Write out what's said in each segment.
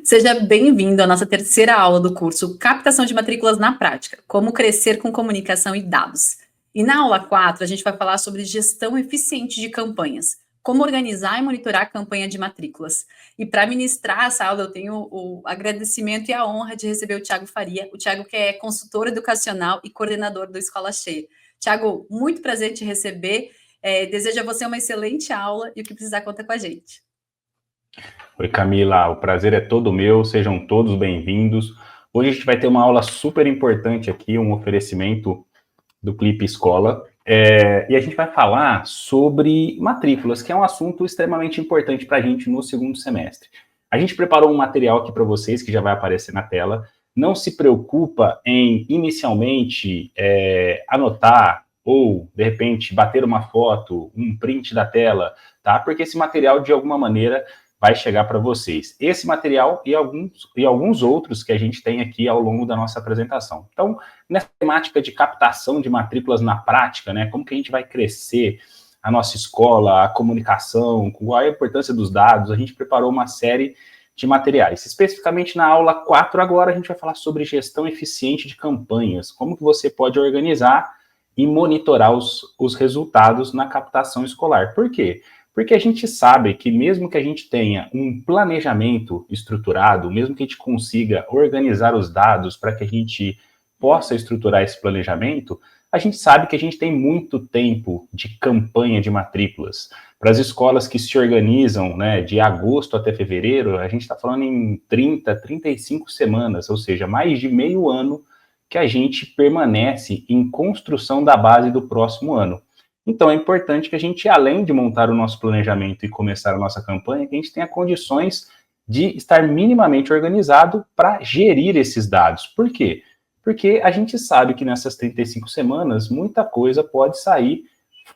Seja bem-vindo à nossa terceira aula do curso Captação de Matrículas na Prática, como crescer com comunicação e dados. E na aula 4, a gente vai falar sobre gestão eficiente de campanhas, como organizar e monitorar a campanha de matrículas. E para ministrar essa aula, eu tenho o agradecimento e a honra de receber o Thiago Faria, o Thiago que é consultor educacional e coordenador do Escola Cheia. Thiago, muito prazer te receber, desejo a você uma excelente aula e o que precisar conta com a gente. Oi, Camila, o prazer é todo meu, sejam todos bem-vindos. Hoje a gente vai ter uma aula super importante aqui, um oferecimento do Clipe Escola, e a gente vai falar sobre matrículas, que é um assunto extremamente importante para a gente no segundo semestre. A gente preparou um material aqui para vocês, que já vai aparecer na tela. Não se preocupa em, inicialmente, anotar ou, de repente, bater uma foto, um print da tela, tá? Porque esse material, de alguma maneira, vai chegar para vocês. Esse material e alguns outros que a gente tem aqui ao longo da nossa apresentação. Então, nessa temática de captação de matrículas na prática, né, como que a gente vai crescer a nossa escola, a comunicação, qual a importância dos dados, a gente preparou uma série de materiais. Especificamente na aula 4 agora, a gente vai falar sobre gestão eficiente de campanhas, como que você pode organizar e monitorar os resultados na captação escolar. Por quê? Porque a gente sabe que mesmo que a gente tenha um planejamento estruturado, mesmo que a gente consiga organizar os dados para que a gente possa estruturar esse planejamento, a gente sabe que a gente tem muito tempo de campanha de matrículas. Para as escolas que se organizam, né, de agosto até fevereiro, a gente está falando em 30, 35 semanas, ou seja, mais de meio ano que a gente permanece em construção da base do próximo ano. Então, é importante que a gente, além de montar o nosso planejamento e começar a nossa campanha, que a gente tenha condições de estar minimamente organizado para gerir esses dados. Por quê? Porque a gente sabe que nessas 35 semanas, muita coisa pode sair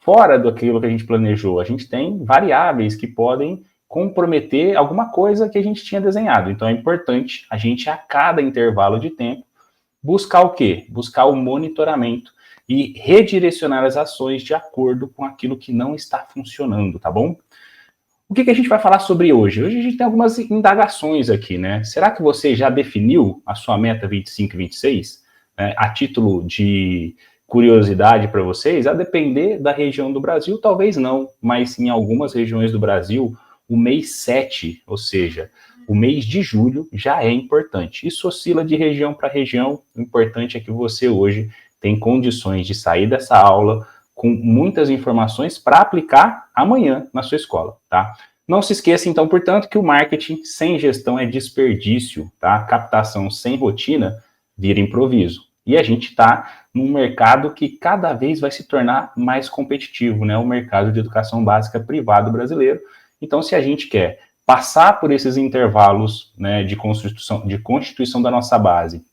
fora daquilo que a gente planejou. A gente tem variáveis que podem comprometer alguma coisa que a gente tinha desenhado. Então, é importante a gente, a cada intervalo de tempo, buscar o quê? Buscar o monitoramento e redirecionar as ações de acordo com aquilo que não está funcionando, tá bom? O que a gente vai falar sobre hoje? Hoje a gente tem algumas indagações aqui, né? Será que você já definiu a sua meta 25 e 26? A título de curiosidade para vocês, a depender da região do Brasil, talvez não, mas em algumas regiões do Brasil, o mês 7, ou seja, o mês de julho, já é importante. Isso oscila de região para região, o importante é que você hoje tem condições de sair dessa aula com muitas informações para aplicar amanhã na sua escola, tá? Não se esqueça, então, portanto, que o marketing sem gestão é desperdício, tá? Captação sem rotina vira improviso. E a gente está num mercado que cada vez vai se tornar mais competitivo, né? O mercado de educação básica privado brasileiro. Então, se a gente quer passar por esses intervalos, né, de constituição da nossa base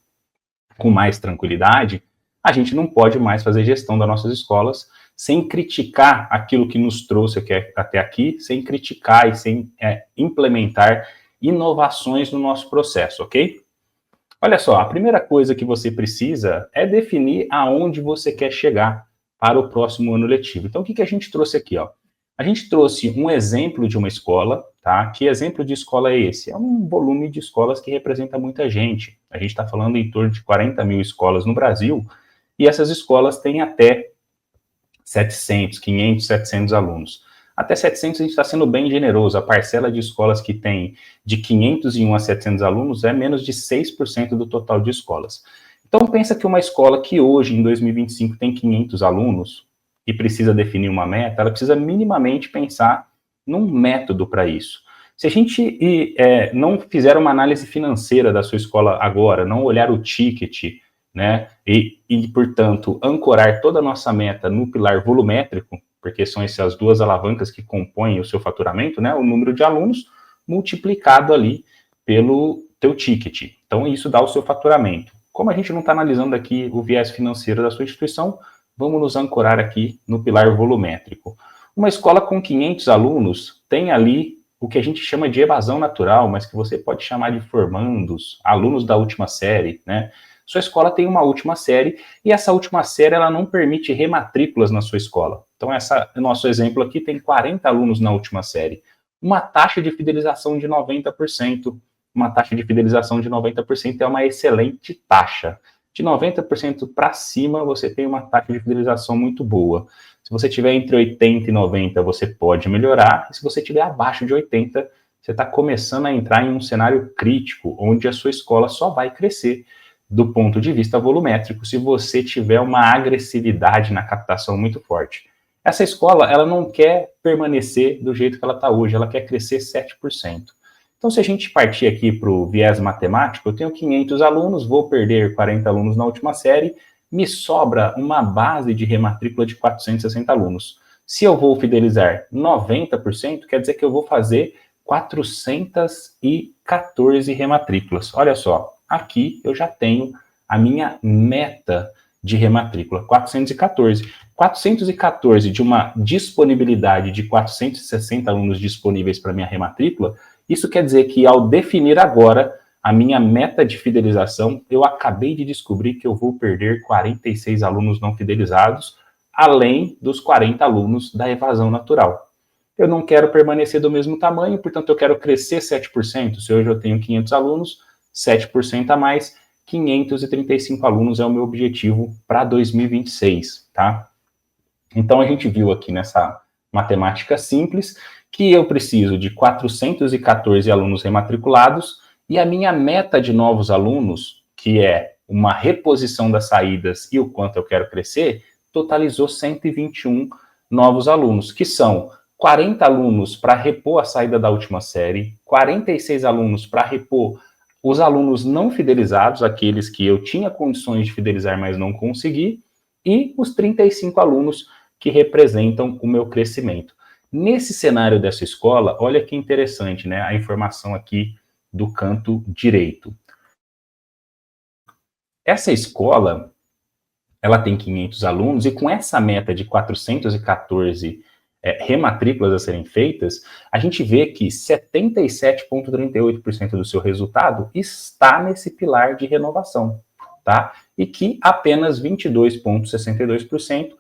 com mais tranquilidade, a gente não pode mais fazer gestão das nossas escolas sem criticar aquilo que nos trouxe até aqui, sem criticar e sem implementar inovações no nosso processo, ok? Olha só, a primeira coisa que você precisa é definir aonde você quer chegar para o próximo ano letivo. Então, o que a gente trouxe aqui, ó? A gente trouxe um exemplo de uma escola, tá? Que exemplo de escola é esse? É um volume de escolas que representa muita gente. A gente está falando em torno de 40 mil escolas no Brasil, e essas escolas têm até 700, 500, 700 alunos. Até 700 a gente está sendo bem generoso. A parcela de escolas que tem de 501 a 700 alunos é menos de 6% do total de escolas. Então, pensa que uma escola que hoje, em 2025, tem 500 alunos e precisa definir uma meta, ela precisa minimamente pensar num método para isso. Se a gente não fizer uma análise financeira da sua escola agora, não olhar o ticket, né, portanto, ancorar toda a nossa meta no pilar volumétrico, porque são essas duas alavancas que compõem o seu faturamento, né, o número de alunos multiplicado ali pelo teu ticket. Então, isso dá o seu faturamento. Como a gente não está analisando aqui o viés financeiro da sua instituição, vamos nos ancorar aqui no pilar volumétrico. Uma escola com 500 alunos tem ali o que a gente chama de evasão natural, mas que você pode chamar de formandos, alunos da última série, né? Sua escola tem uma última série, e essa última série ela não permite rematrículas na sua escola. Então, nosso exemplo aqui tem 40 alunos na última série. uma taxa de fidelização de 90%. Uma taxa de fidelização de 90% é uma excelente taxa. De 90% para cima, você tem uma taxa de fidelização muito boa. Se você tiver entre 80 e 90, você pode melhorar. E se você tiver abaixo de 80, você está começando a entrar em um cenário crítico, onde a sua escola só vai crescer do ponto de vista volumétrico se você tiver uma agressividade na captação muito forte. Essa escola, ela não quer permanecer do jeito que ela está hoje, ela quer crescer 7%. Então, se a gente partir aqui para o viés matemático, eu tenho 500 alunos, vou perder 40 alunos na última série, me sobra uma base de rematrícula de 460 alunos. Se eu vou fidelizar 90%, quer dizer que eu vou fazer 414 rematrículas. Olha só, aqui eu já tenho a minha meta de rematrícula, 414. 414 de uma disponibilidade de 460 alunos disponíveis para minha rematrícula, isso quer dizer que ao definir agora a minha meta de fidelização, eu acabei de descobrir que eu vou perder 46 alunos não fidelizados, além dos 40 alunos da evasão natural. Eu não quero permanecer do mesmo tamanho, portanto eu quero crescer 7%. Se hoje eu tenho 500 alunos, 7% a mais, 535 alunos é o meu objetivo para 2026, tá? Então a gente viu aqui nessa matemática simples que eu preciso de 414 alunos rematriculados e a minha meta de novos alunos, que é uma reposição das saídas e o quanto eu quero crescer, totalizou 121 novos alunos, que são 40 alunos para repor a saída da última série, 46 alunos para repor os alunos não fidelizados, aqueles que eu tinha condições de fidelizar, mas não consegui, e os 35 alunos que representam o meu crescimento. Nesse cenário dessa escola, olha que interessante, né? A informação aqui do canto direito. Essa escola, ela tem 500 alunos e com essa meta de 414 rematrículas a serem feitas, a gente vê que 77,38% do seu resultado está nesse pilar de renovação, tá? E que apenas 22,62%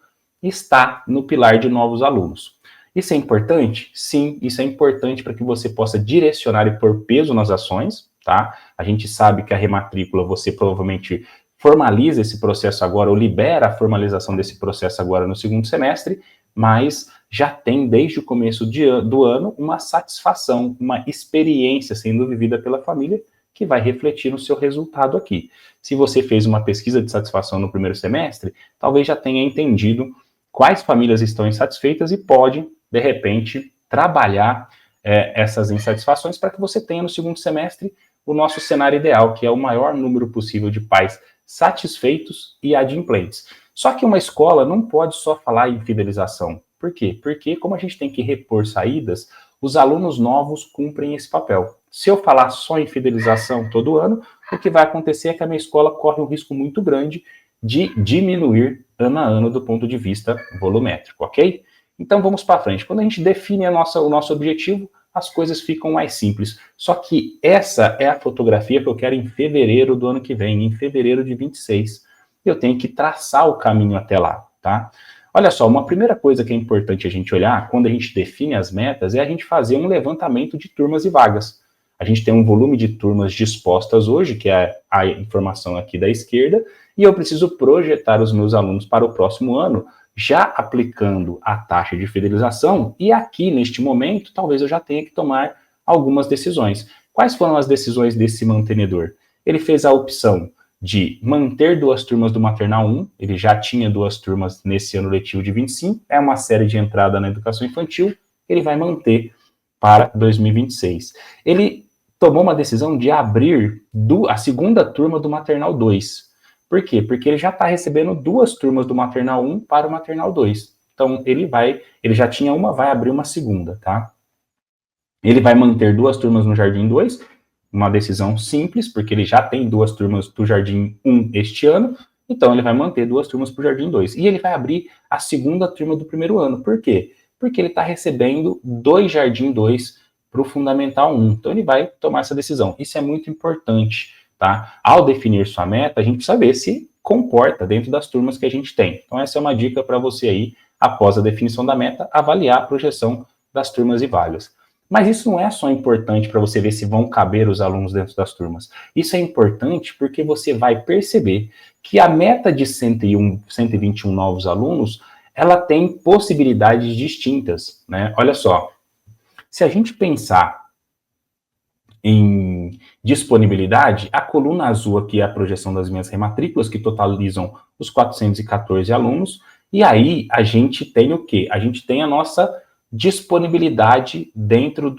está no pilar de novos alunos. Isso é importante? Sim, isso é importante para que você possa direcionar e pôr peso nas ações, tá? A gente sabe que a rematrícula, você provavelmente formaliza esse processo agora, ou libera a formalização desse processo agora no segundo semestre, mas já tem, desde o começo do ano, uma satisfação, uma experiência sendo vivida pela família, que vai refletir no seu resultado aqui. Se você fez uma pesquisa de satisfação no primeiro semestre, talvez já tenha entendido quais famílias estão insatisfeitas e pode, de repente, trabalhar essas insatisfações para que você tenha no segundo semestre o nosso cenário ideal, que é o maior número possível de pais satisfeitos e adimplentes. Só que uma escola não pode só falar em fidelização. Por quê? Porque, como a gente tem que repor saídas, os alunos novos cumprem esse papel. Se eu falar só em fidelização todo ano, o que vai acontecer é que a minha escola corre um risco muito grande de diminuir ano a ano do ponto de vista volumétrico, ok? Então vamos para frente. Quando a gente define o nosso objetivo, as coisas ficam mais simples. Só que essa é a fotografia que eu quero em fevereiro do ano que vem, em fevereiro de 26. Eu tenho que traçar o caminho até lá, tá? Olha só, uma primeira coisa que é importante a gente olhar quando a gente define as metas é a gente fazer um levantamento de turmas e vagas. A gente tem um volume de turmas dispostas hoje, que é a informação aqui da esquerda, e eu preciso projetar os meus alunos para o próximo ano, já aplicando a taxa de fidelização, e aqui, neste momento, talvez eu já tenha que tomar algumas decisões. Quais foram as decisões desse mantenedor? Ele fez a opção de manter 2 turmas do Maternal 1, ele já tinha 2 turmas nesse ano letivo de 25, é uma série de entrada na educação infantil, ele vai manter para 2026. Ele tomou uma decisão de abrir a segunda turma do Maternal 2. Por quê? Porque ele já está recebendo 2 turmas do Maternal 1 para o Maternal 2. Então, ele já tinha uma, vai abrir uma segunda, tá? Ele vai manter 2 turmas no Jardim 2, uma decisão simples, porque ele já tem 2 turmas do Jardim 1 este ano, então ele vai manter 2 turmas para o Jardim 2. E ele vai abrir a segunda turma do primeiro ano. Por quê? Porque ele está recebendo 2 Jardim 2 para o Fundamental 1. Então ele vai tomar essa decisão. Isso é muito importante, tá? Ao definir sua meta, a gente precisa ver se comporta dentro das turmas que a gente tem. Então essa é uma dica para você aí, após a definição da meta, avaliar a projeção das turmas e vagas. Mas isso não é só importante para você ver se vão caber os alunos dentro das turmas. Isso é importante porque você vai perceber que a meta de 121 novos alunos, ela tem possibilidades distintas, né? Olha só, se a gente pensar em disponibilidade, a coluna azul aqui é a projeção das minhas rematrículas, que totalizam os 414 alunos, e aí a gente tem o quê? A gente tem a nossa disponibilidade dentro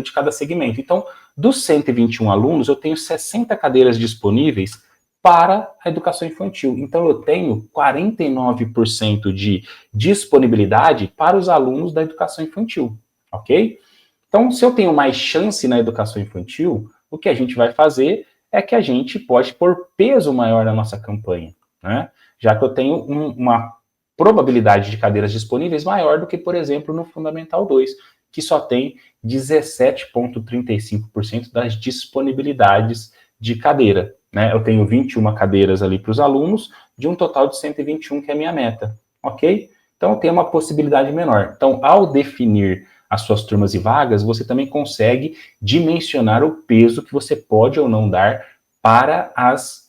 de cada segmento. Então, dos 121 alunos, eu tenho 60 cadeiras disponíveis para a educação infantil. Então, eu tenho 49% de disponibilidade para os alunos da educação infantil, ok? Então, se eu tenho mais chance na educação infantil, o que a gente vai fazer é que a gente pode pôr peso maior na nossa campanha, né? Já que eu tenho uma probabilidade de cadeiras disponíveis maior do que, por exemplo, no Fundamental 2, que só tem 17,35% das disponibilidades de cadeira, né? Eu tenho 21 cadeiras ali para os alunos, de um total de 121, que é a minha meta, ok? Então, eu tenho uma possibilidade menor. Então, ao definir as suas turmas e vagas, você também consegue dimensionar o peso que você pode ou não dar para as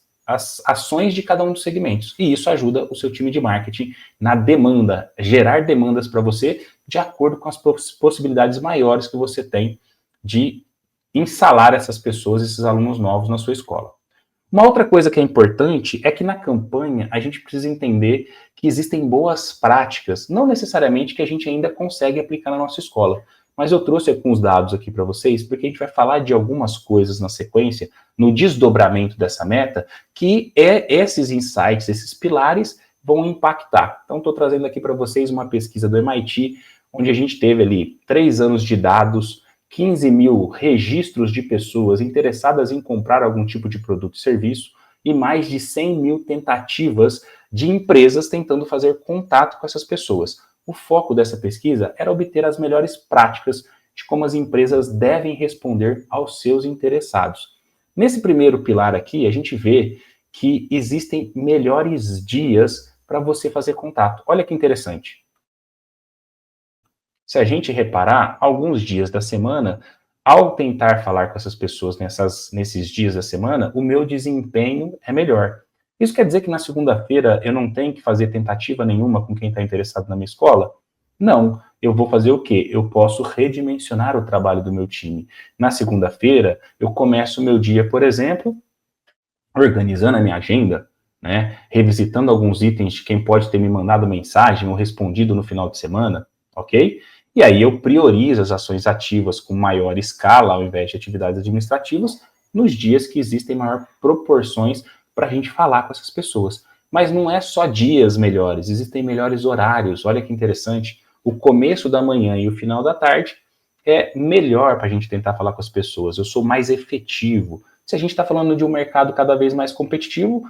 ações de cada um dos segmentos. E isso ajuda o seu time de marketing na demanda, gerar demandas para você de acordo com as possibilidades maiores que você tem de instalar essas pessoas, esses alunos novos na sua escola. Uma outra coisa que é importante é que na campanha a gente precisa entender que existem boas práticas, não necessariamente que a gente ainda consegue aplicar na nossa escola, mas eu trouxe alguns dados aqui para vocês, porque a gente vai falar de algumas coisas na sequência, no desdobramento dessa meta, que esses insights, esses pilares vão impactar. Então, estou trazendo aqui para vocês uma pesquisa do MIT, onde a gente teve ali 3 anos de dados, 15 mil registros de pessoas interessadas em comprar algum tipo de produto e serviço e mais de 100 mil tentativas de empresas tentando fazer contato com essas pessoas. O foco dessa pesquisa era obter as melhores práticas de como as empresas devem responder aos seus interessados. Nesse primeiro pilar aqui, a gente vê que existem melhores dias para você fazer contato. Olha que interessante. Se a gente reparar, alguns dias da semana, ao tentar falar com essas pessoas nesses dias da semana, o meu desempenho é melhor. Isso quer dizer que na segunda-feira eu não tenho que fazer tentativa nenhuma com quem está interessado na minha escola? Não. Eu vou fazer o quê? Eu posso redimensionar o trabalho do meu time. Na segunda-feira, eu começo o meu dia, por exemplo, organizando a minha agenda, né? Revisitando alguns itens de quem pode ter me mandado mensagem ou respondido no final de semana, ok? E aí eu priorizo as ações ativas com maior escala, ao invés de atividades administrativas, nos dias que existem maior proporções para a gente falar com essas pessoas. Mas não é só dias melhores, existem melhores horários. Olha que interessante, o começo da manhã e o final da tarde é melhor para a gente tentar falar com as pessoas. Eu sou mais efetivo. Se a gente está falando de um mercado cada vez mais competitivo,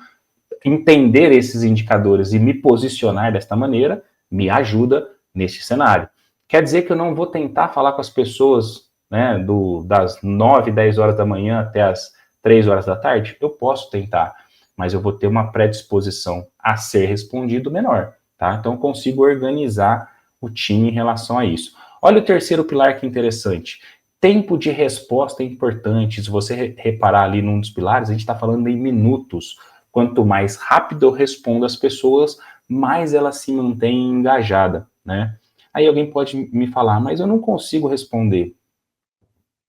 entender esses indicadores e me posicionar desta maneira me ajuda neste cenário. Quer dizer que eu não vou tentar falar com as pessoas, né, das 9, 10 horas da manhã até as 3 horas da tarde? Eu posso tentar, mas eu vou ter uma predisposição a ser respondido menor, tá? Então eu consigo organizar o time em relação a isso. Olha o terceiro pilar que interessante. Tempo de resposta é importante. Se você reparar ali num dos pilares, a gente está falando em minutos. Quanto mais rápido eu respondo às pessoas, mais elas se mantêm engajadas, né? Aí alguém pode me falar, mas eu não consigo responder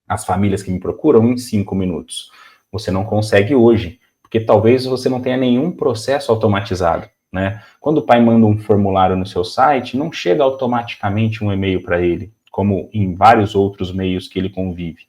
as famílias que me procuram em 5 minutos. Você não consegue hoje, porque talvez você não tenha nenhum processo automatizado, né? Quando o pai manda um formulário no seu site, não chega automaticamente um e-mail para ele, como em vários outros meios que ele convive.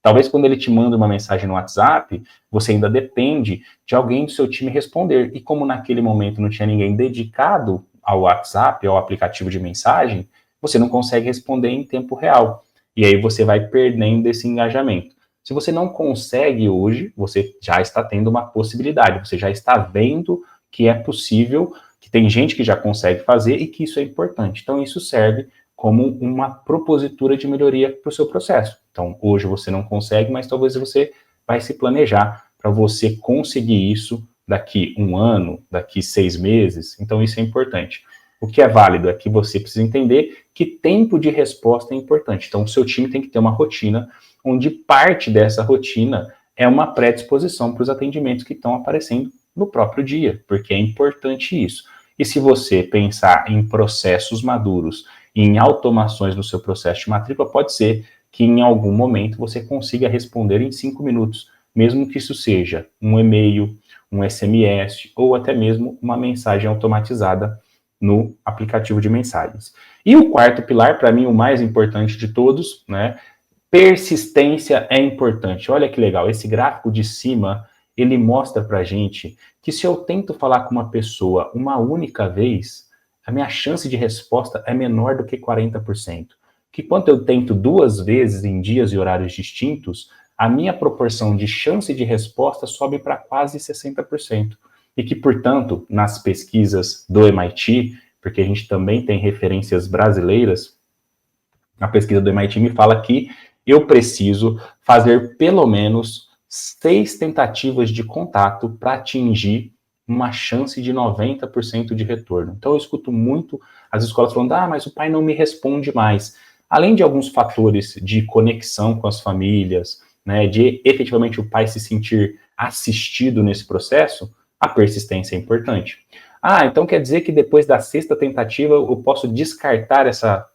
Talvez quando ele te manda uma mensagem no WhatsApp, você ainda depende de alguém do seu time responder. E como naquele momento não tinha ninguém dedicado ao WhatsApp, ao aplicativo de mensagem, você não consegue responder em tempo real. E aí você vai perdendo esse engajamento. Se você não consegue hoje, você já está tendo uma possibilidade, você já está vendo que é possível, que tem gente que já consegue fazer e que isso é importante. Então isso serve como uma propositura de melhoria para o seu processo. Então, hoje você não consegue, mas talvez você vai se planejar para você conseguir isso daqui 1 ano, daqui 6 meses. Então, isso é importante. O que é válido é que você precisa entender que tempo de resposta é importante. Então, o seu time tem que ter uma rotina, onde parte dessa rotina é uma predisposição para os atendimentos que estão aparecendo no próprio dia, porque é importante isso. E se você pensar em processos maduros, em automações no seu processo de matrícula, pode ser que em algum momento você consiga responder em 5 minutos, mesmo que isso seja um e-mail, um SMS ou até mesmo uma mensagem automatizada no aplicativo de mensagens. E o quarto pilar, para mim, o mais importante de todos, né? Persistência é importante. Olha que legal, esse gráfico de cima, ele mostra para a gente que se eu tento falar com uma pessoa uma única vez, a minha chance de resposta é menor do que 40%. Que quando eu tento 2 vezes em dias e horários distintos, a minha proporção de chance de resposta sobe para quase 60%. E que, portanto, nas pesquisas do MIT, porque a gente também tem referências brasileiras, a pesquisa do MIT me fala que eu preciso fazer pelo menos 6 tentativas de contato para atingir uma chance de 90% de retorno. Então eu escuto muito as escolas falando, mas o pai não me responde mais. Além de alguns fatores de conexão com as famílias, né, de efetivamente o pai se sentir assistido nesse processo, a persistência é importante. Então quer dizer que depois da 6ª tentativa eu posso descartar essa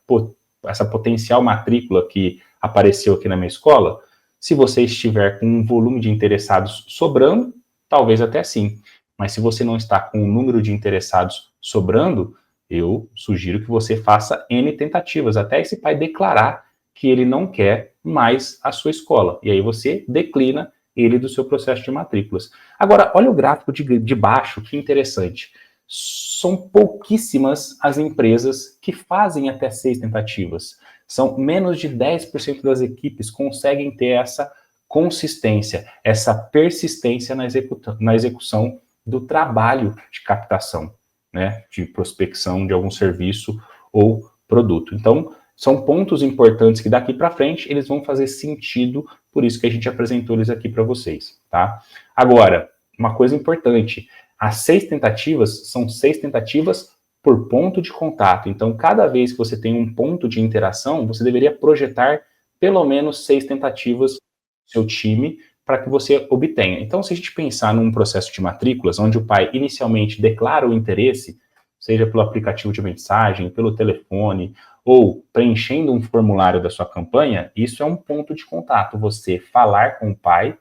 potencial matrícula que apareceu aqui na minha escola? Se você estiver com um volume de interessados sobrando, talvez até sim. Mas se você não está com um número de interessados sobrando, eu sugiro que você faça N tentativas, até esse pai declarar que ele não quer mais a sua escola. E aí você declina ele do seu processo de matrículas. Agora, olha o gráfico de baixo, que interessante. São pouquíssimas as empresas que fazem até 6 tentativas. São menos de 10% das equipes conseguem ter essa consistência, essa persistência na execução do trabalho de captação, né, de prospecção de algum serviço ou produto. Então, são pontos importantes que daqui para frente eles vão fazer sentido, por isso que a gente apresentou eles aqui para vocês, tá? Agora, uma coisa importante, as 6 tentativas são 6 tentativas por ponto de contato. Então, cada vez que você tem um ponto de interação, você deveria projetar pelo menos 6 tentativas do seu time para que você obtenha. Então, se a gente pensar num processo de matrículas, onde o pai inicialmente declara o interesse, seja pelo aplicativo de mensagem, pelo telefone, ou preenchendo um formulário da sua campanha, isso é um ponto de contato. Você falar com o pai,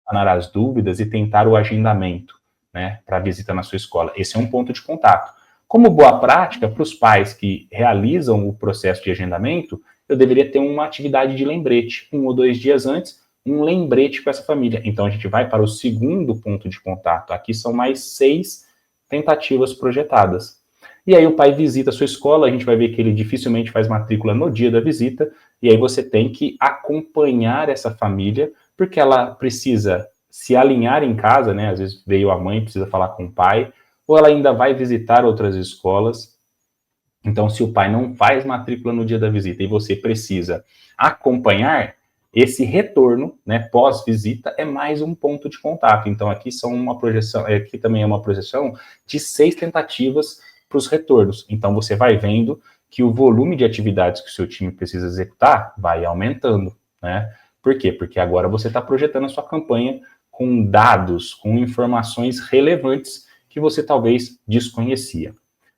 sanar as dúvidas e tentar o agendamento, né, para visita na sua escola. Esse é um ponto de contato. Como boa prática, para os pais que realizam o processo de agendamento, eu deveria ter uma atividade de lembrete, 1 ou 2 dias antes, um lembrete com essa família. Então, a gente vai para o segundo ponto de contato. Aqui são mais 6 tentativas projetadas. E aí o pai visita a sua escola, a gente vai ver que ele dificilmente faz matrícula no dia da visita, e aí você tem que acompanhar essa família, porque ela precisa se alinhar em casa, né? Às vezes veio a mãe, precisa falar com o pai, ou ela ainda vai visitar outras escolas. Então, se o pai não faz matrícula no dia da visita e você precisa acompanhar, esse retorno, né, pós-visita, é mais um ponto de contato. Então, aqui são uma projeção, aqui também é uma projeção de 6 tentativas para os retornos. Então, você vai vendo que o volume de atividades que o seu time precisa executar vai aumentando, né? Por quê? Porque agora você está projetando a sua campanha com dados, com informações relevantes que você talvez desconhecia.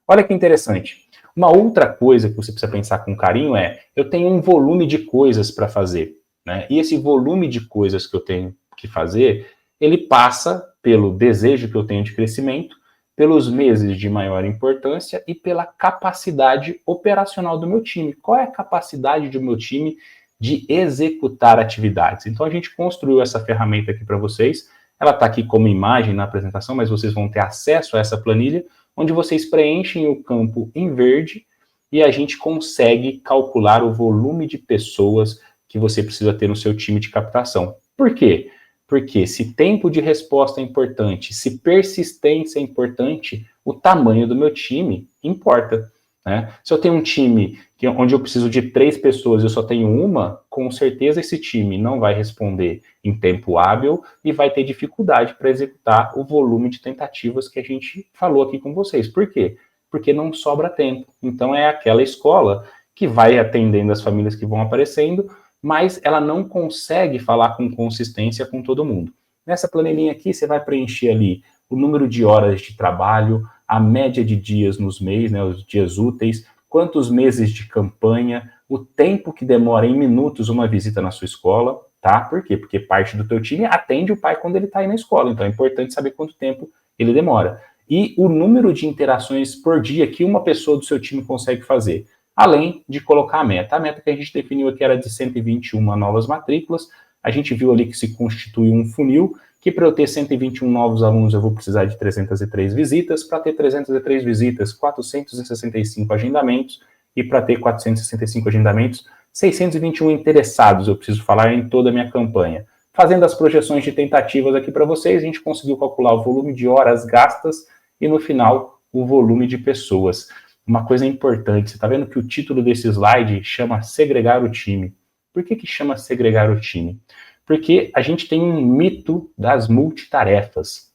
Olha que interessante. Uma outra coisa que você precisa pensar com carinho é, eu tenho um volume de coisas para fazer, né? E esse volume de coisas que eu tenho que fazer, ele passa pelo desejo que eu tenho de crescimento, pelos meses de maior importância e pela capacidade operacional do meu time. Qual é a capacidade do meu time de executar atividades? Então, a gente construiu essa ferramenta aqui para vocês. Ela está aqui como imagem na apresentação, mas vocês vão ter acesso a essa planilha, onde vocês preenchem o campo em verde e a gente consegue calcular o volume de pessoas que você precisa ter no seu time de captação. Por quê? Porque se tempo de resposta é importante, se persistência é importante, o tamanho do meu time importa, né? Se eu tenho um time onde eu preciso de 3 pessoas e eu só tenho uma, com certeza esse time não vai responder em tempo hábil e vai ter dificuldade para executar o volume de tentativas que a gente falou aqui com vocês. Por quê? porque não sobra tempo. Então é aquela escola que vai atendendo as famílias que vão aparecendo, mas ela não consegue falar com consistência com todo mundo. Nessa planilhinha aqui, você vai preencher ali o número de horas de trabalho, a média de dias nos meses, né, os dias úteis, quantos meses de campanha, o tempo que demora em minutos uma visita na sua escola, tá? Por quê? Porque parte do teu time atende o pai quando ele está aí na escola, então é importante saber quanto tempo ele demora. E o número de interações por dia que uma pessoa do seu time consegue fazer, além de colocar a meta. A meta que a gente definiu aqui era de 121 novas matrículas, a gente viu ali que se constitui um funil, que para eu ter 121 novos alunos eu vou precisar de 303 visitas, para ter 303 visitas, 465 agendamentos, e para ter 465 agendamentos, 621 interessados, eu preciso falar em toda a minha campanha. Fazendo as projeções de tentativas aqui para vocês, a gente conseguiu calcular o volume de horas gastas e no final o volume de pessoas. Uma coisa importante, você está vendo que o título desse slide chama segregar o time. Por que chama segregar o time? Porque a gente tem um mito das multitarefas.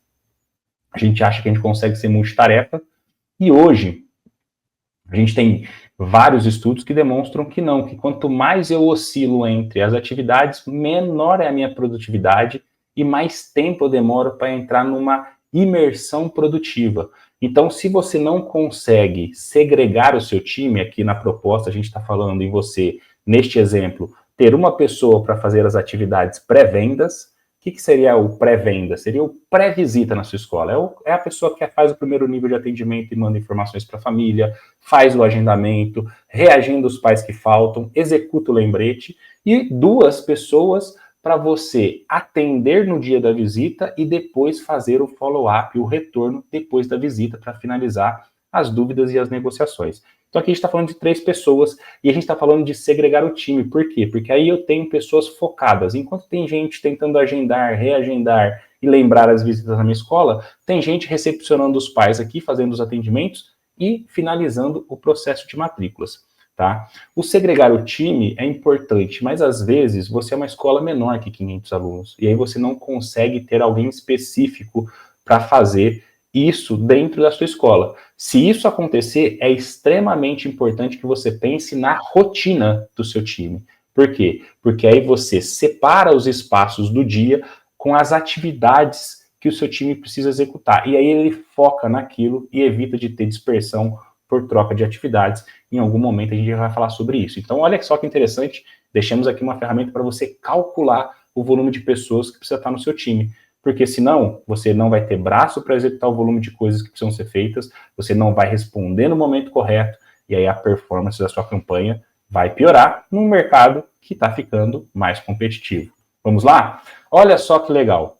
A gente acha que a gente consegue ser multitarefa e hoje a gente tem vários estudos que demonstram que não, que quanto mais eu oscilo entre as atividades, menor é a minha produtividade e mais tempo eu demoro para entrar numa imersão produtiva. Então, se você não consegue segregar o seu time, aqui na proposta a gente está falando em você, neste exemplo, ter uma pessoa para fazer as atividades pré-vendas. O que seria o pré-venda? Seria o pré-visita na sua escola. É a pessoa que faz o primeiro nível de atendimento e manda informações para a família, faz o agendamento, reagenda os pais que faltam, executa o lembrete, e 2 pessoas para você atender no dia da visita e depois fazer o follow-up, o retorno depois da visita para finalizar as dúvidas e as negociações. Então aqui a gente está falando de 3 pessoas e a gente está falando de segregar o time. Por quê? Porque aí eu tenho pessoas focadas. Enquanto tem gente tentando agendar, reagendar e lembrar as visitas na minha escola, tem gente recepcionando os pais aqui, fazendo os atendimentos e finalizando o processo de matrículas. Tá? O segregar o time é importante, mas às vezes você é uma escola menor que 500 alunos e aí você não consegue ter alguém específico para fazer isso dentro da sua escola. Se isso acontecer, é extremamente importante que você pense na rotina do seu time. Por quê? Porque aí você separa os espaços do dia com as atividades que o seu time precisa executar. E aí ele foca naquilo e evita de ter dispersão por troca de atividades. Em algum momento a gente vai falar sobre isso. Então, olha só que interessante, deixamos aqui uma ferramenta para você calcular o volume de pessoas que precisa estar no seu time. Porque senão você não vai ter braço para executar o volume de coisas que precisam ser feitas, você não vai responder no momento correto, e aí a performance da sua campanha vai piorar num mercado que está ficando mais competitivo. Vamos lá? Olha só que legal.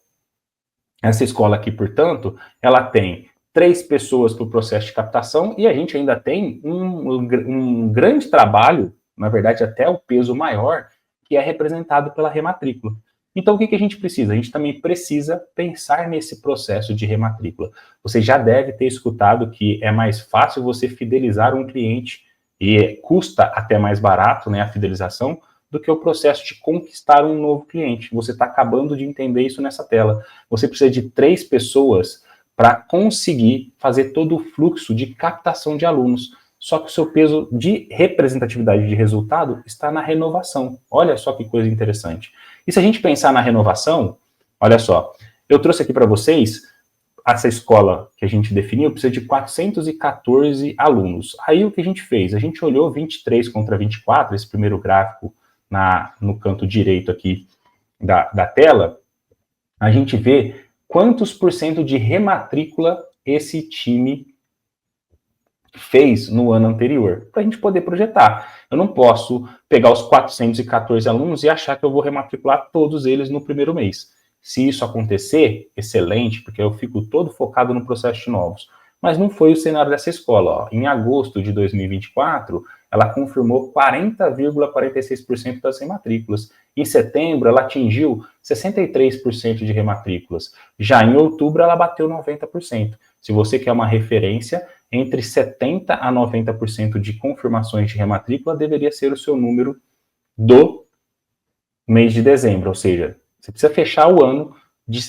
Essa escola aqui, portanto, ela tem 3 pessoas para o processo de captação e a gente ainda tem um grande trabalho, na verdade até o peso maior, que é representado pela rematrícula. Então, o que a gente precisa? A gente também precisa pensar nesse processo de rematrícula. Você já deve ter escutado que é mais fácil você fidelizar um cliente e custa até mais barato, né, a fidelização, do que o processo de conquistar um novo cliente. Você está acabando de entender isso nessa tela. Você precisa de 3 pessoas para conseguir fazer todo o fluxo de captação de alunos. Só que o seu peso de representatividade de resultado está na renovação. Olha só que coisa interessante. E se a gente pensar na renovação, olha só, eu trouxe aqui para vocês, essa escola que a gente definiu precisa de 414 alunos. Aí o que a gente fez? A gente olhou 23 contra 24, esse primeiro gráfico no canto direito aqui da tela, a gente vê quantos % de rematrícula esse time fez no ano anterior, para a gente poder projetar. Eu não posso pegar os 414 alunos e achar que eu vou rematricular todos eles no primeiro mês. Se isso acontecer, excelente, porque eu fico todo focado no processo de novos. Mas não foi o cenário dessa escola. Ó. Em agosto de 2024, ela confirmou 40,46% das rematrículas. Em setembro, ela atingiu 63% de rematrículas. Já em outubro, ela bateu 90%. Se você quer uma referência, entre 70% a 90% de confirmações de rematrícula deveria ser o seu número do mês de dezembro. Ou seja, você precisa fechar o ano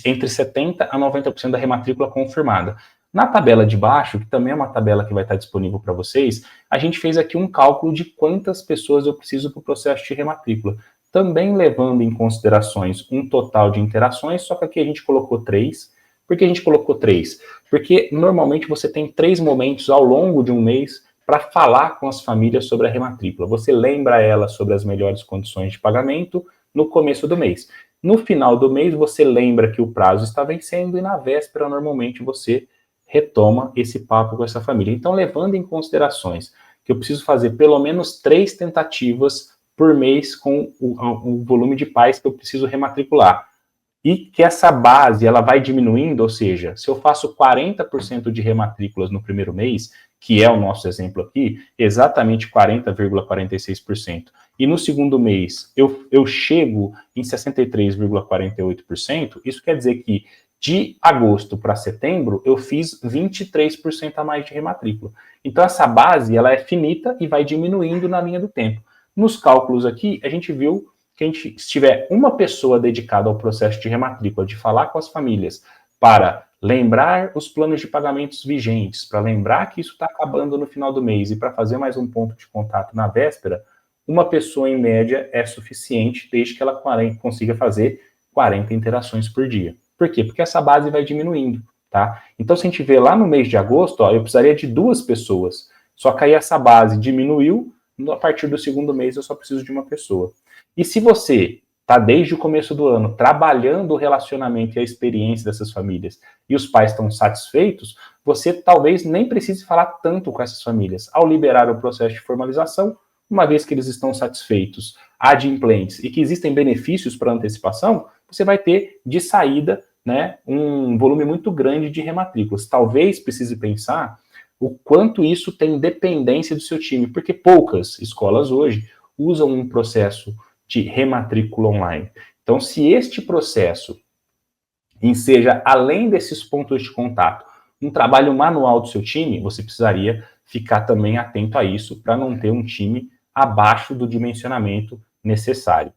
entre 70% a 90% da rematrícula confirmada. Na tabela de baixo, que também é uma tabela que vai estar disponível para vocês, a gente fez aqui um cálculo de quantas pessoas eu preciso para o processo de rematrícula, também levando em considerações um total de interações, só que aqui a gente colocou 3. Por que a gente colocou 3? Porque normalmente você tem 3 momentos ao longo de um mês para falar com as famílias sobre a rematrícula. Você lembra elas sobre as melhores condições de pagamento no começo do mês. No final do mês, você lembra que o prazo está vencendo e na véspera, normalmente, você retoma esse papo com essa família. Então, levando em considerações que eu preciso fazer pelo menos 3 tentativas por mês com o volume de pais que eu preciso rematricular. E que essa base ela vai diminuindo, ou seja, se eu faço 40% de rematrículas no primeiro mês, que é o nosso exemplo aqui, exatamente 40,46%, e no segundo mês eu chego em 63,48%, isso quer dizer que de agosto para setembro eu fiz 23% a mais de rematrícula. Então essa base ela é finita e vai diminuindo na linha do tempo. Nos cálculos aqui, a gente viu que se tiver uma pessoa dedicada ao processo de rematrícula, de falar com as famílias, para lembrar os planos de pagamentos vigentes, para lembrar que isso está acabando no final do mês e para fazer mais um ponto de contato na véspera, uma pessoa em média é suficiente desde que ela consiga fazer 40 interações por dia. Por quê? Porque essa base vai diminuindo, tá? Então, se a gente vê lá no mês de agosto, ó, eu precisaria de 2 pessoas, só que aí essa base diminuiu, a partir do segundo mês eu só preciso de uma pessoa. E se você está desde o começo do ano trabalhando o relacionamento e a experiência dessas famílias e os pais estão satisfeitos, você talvez nem precise falar tanto com essas famílias. Ao liberar o processo de formalização, uma vez que eles estão satisfeitos, adimplentes e que existem benefícios para antecipação, você vai ter de saída, né, um volume muito grande de rematrículas. Talvez precise pensar o quanto isso tem dependência do seu time, porque poucas escolas hoje usam um processo de rematrícula online. Então, se este processo enseja, além desses pontos de contato, um trabalho manual do seu time, você precisaria ficar também atento a isso para não ter um time abaixo do dimensionamento necessário.